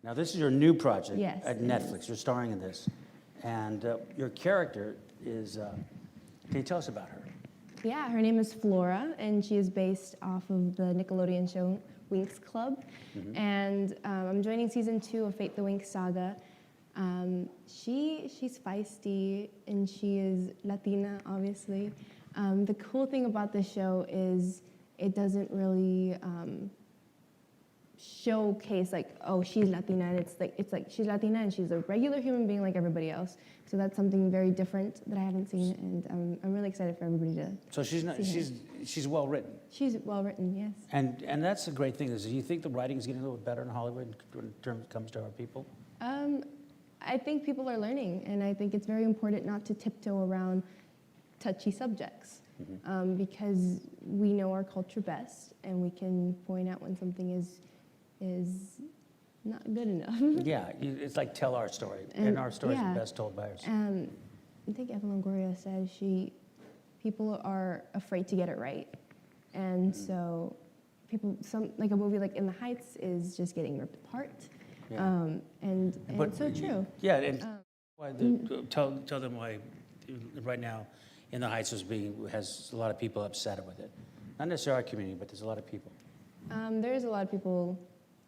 Now, this is your new project Yes, at Netflix. You're starring in this. And your character is, can you tell us about her? Yeah, her name is Flora, and she is based off of the Nickelodeon show Winx Club. And I'm joining season 2 of Fate the Winx Saga. She's feisty, and she is Latina, obviously. The cool thing about this show is it doesn't really showcase like, oh, she's Latina, and it's like she's Latina and she's a regular human being like everybody else. So that's something very different that I haven't seen, and I'm really excited for everybody to. So she's well written. She's well written, yes. And that's a great thing. Is, do you think the writing is getting a little bit better in Hollywood when it comes to our people? I think people are learning, and I think it's very important not to tiptoe around touchy subjects, because we know our culture best, and we can point out when something is not good enough. Yeah, it's like tell our story, and our story is best told by ourselves. I think Eva Longoria said people are afraid to get it right, and so like a movie like In the Heights is just getting ripped apart. Yeah. And it's so true. Yeah, and tell them why right now In the Heights has a lot of people upset with it. Not necessarily our community, but there's a lot of people. There's a lot of people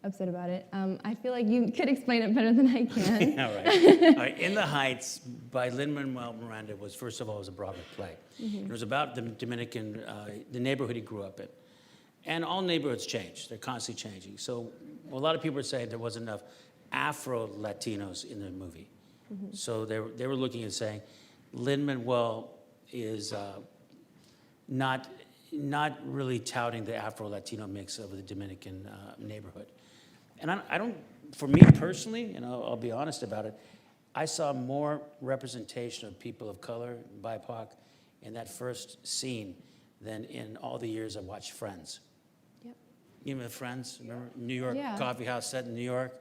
upset about it. I feel like you could explain it better than I can. All right. All right. In the Heights by Lin-Manuel Miranda was, first of all, it was a Broadway play. It was about the Dominican, the neighborhood he grew up in. And all neighborhoods change. They're constantly changing. So a lot of people are saying there wasn't enough Afro-Latinos in the movie. So they were looking and saying, Lin-Manuel is not really touting the Afro-Latino mix of the Dominican neighborhood. And I don't, for me personally, and I'll be honest about it, I saw more representation of people of color, BIPOC, in that first scene than in all the years I watched Friends. You remember Friends? Remember New York coffee house set in New York?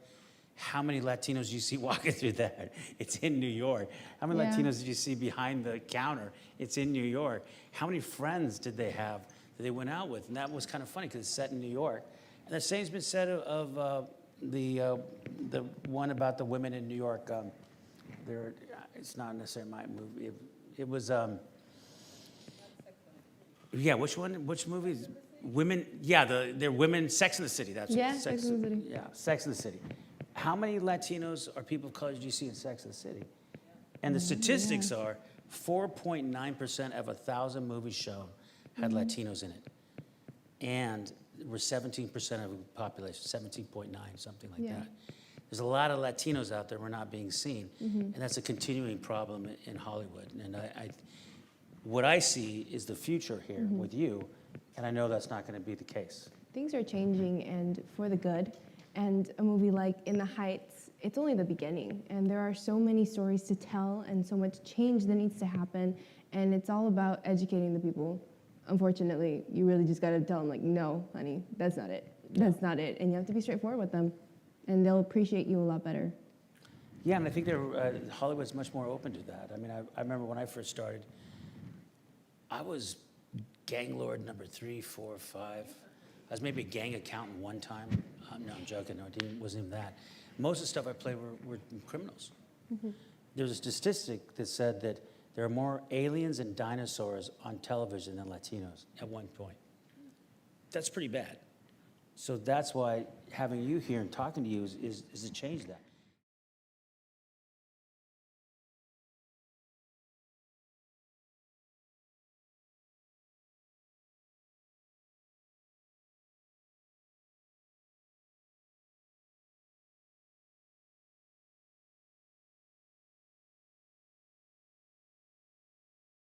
How many Latinos do you see walking through that? It's in New York. How many Latinos did you see behind the counter? It's in New York. How many friends did they have that they went out with? And that was kind of funny because it's set in New York. And the same's been said of the one about the women in New York. It's not necessarily my movie. It was, which one? Which movie? Women, they're women, Sex in the City. That's Sex in the City. Yeah, Sex in the City. How many Latinos or people of color do you see in Sex in the City? And the statistics are 4.9% of 1,000 movies shown had Latinos in it. And we're 17% of the population, 17.9, something like that. There's a lot of Latinos out there who are not being seen. And that's a continuing problem in Hollywood. And what I see is the future here with you. And I know that's not going to be the case. Things are changing, and for the good. And a movie like In the Heights, it's only the beginning. And there are so many stories to tell and so much change that needs to happen. And it's all about educating the people. Unfortunately, you really just got to tell them, like, no, honey, that's not it. That's not it. And you have to be straightforward with them. And they'll appreciate you a lot better. Yeah, and I think Hollywood's much more open to that. I mean, I remember when I first started, I was gang lord number 3, 4, 5. I was maybe a gang accountant one time. No, I'm joking. No, it wasn't even that. Most of the stuff I played were criminals. There's a statistic that said that there are more aliens and dinosaurs on television than Latinos at one point. That's pretty bad. So that's why having you here and talking to you is to change that.